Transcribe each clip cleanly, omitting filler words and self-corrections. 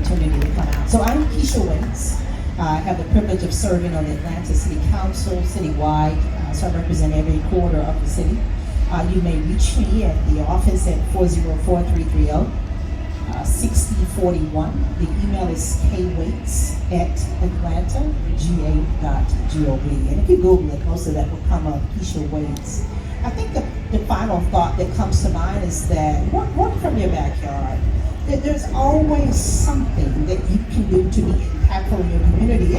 opportunity to come out. So I'm Keisha Waits. I have the privilege of serving on the Atlanta City Council citywide, so I represent every quarter of the city. You may reach me at the office at 404-330-6041. The email is kwaits@atlanta.ga.gov. And if you Google it, most of that will come up, Keisha Waits. I think the final thought that comes to mind is that work from your backyard. That there's always something that you can do to be impactful in your community.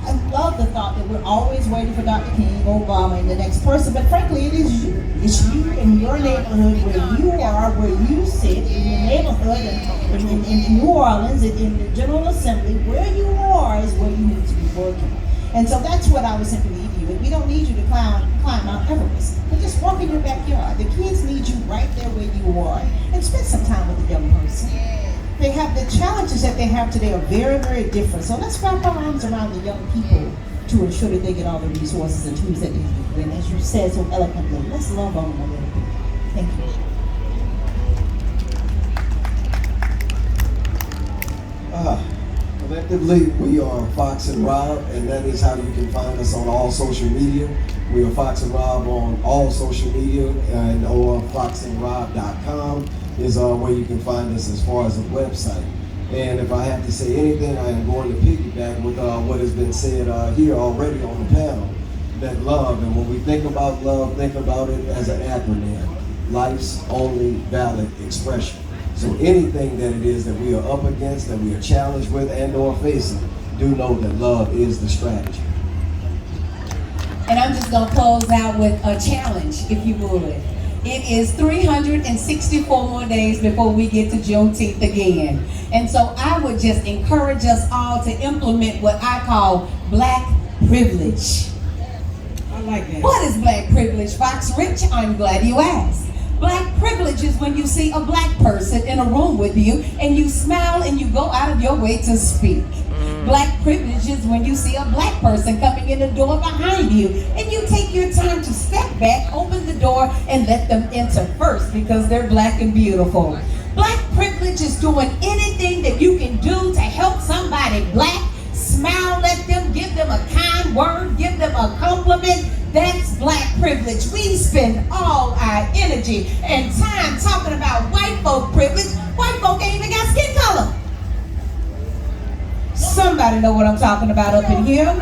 I love the thought that we're always waiting for Dr. King, Obama, and the next person, but frankly, it is you. It's you in your neighborhood, where you are, where you sit, in your neighborhood, and in New Orleans, in the General Assembly, where you are is where you need to be working. And so that's what I would simply leave you with. We don't need you to climb Mount Everest, but just walk in your backyard. The kids need you right there where you are, and spend some time with the young person. They have the challenges that they have today are very, very different. So let's wrap our arms around the young people to ensure that they get all the resources and tools that they need. And as you said so eloquently, let's love on them a little bit. Thank you. Collectively, we are Fox and Rob, and that is how you can find us on all social media. We are Fox and Rob on all social media, and or foxandrob.com is where you can find us as far as a website. And if I have to say anything, I am going to piggyback with what has been said here already on the panel, that love, and when we think about love, think about it as an acronym, life's only valid expression. So anything that it is that we are up against, that we are challenged with and or facing, do know that love is the strategy. And I'm just going to close out with a challenge, if you would. It is 364 more days before we get to Juneteenth again. And so I would just encourage us all to implement what I call Black privilege. I like that. What is Black privilege, Fox Rich? I'm glad you asked. Black privilege is when you see a Black person in a room with you and you smile and you go out of your way to speak. Black privilege is when you see a Black person coming in the door behind you and you take your time to step back, open the door, and let them enter first because they're Black and beautiful. Black privilege is doing anything that you can do to help somebody Black. Smile at them, give them a kind word, give them a compliment. That's Black privilege. We spend all our energy and time talking about white folk privilege. White folk ain't even got skin color. Somebody know what I'm talking about up in here?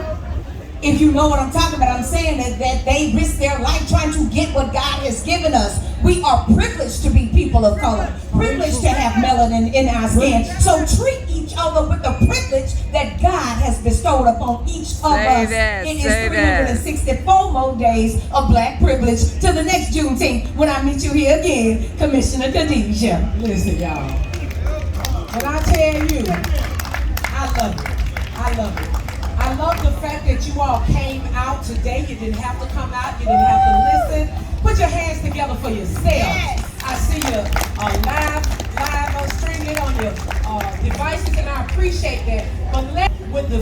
If you know what I'm talking about, I'm saying that they risk their life trying to get what God has given us. We are privileged to be people of color, privileged to have melanin in our skin. So treat each other with the privilege that God has bestowed upon each of us. It is 364 more days of Black privilege to the next Juneteenth when I meet you here again, Commissioner Khadijah. Listen, y'all. When I tell you, I love it. I love it. I love the fact that you all came out today. You didn't have to come out. You didn't have to listen. Put your hands together for yourselves. Yes. I see you live streaming on your devices, and I appreciate that. But with the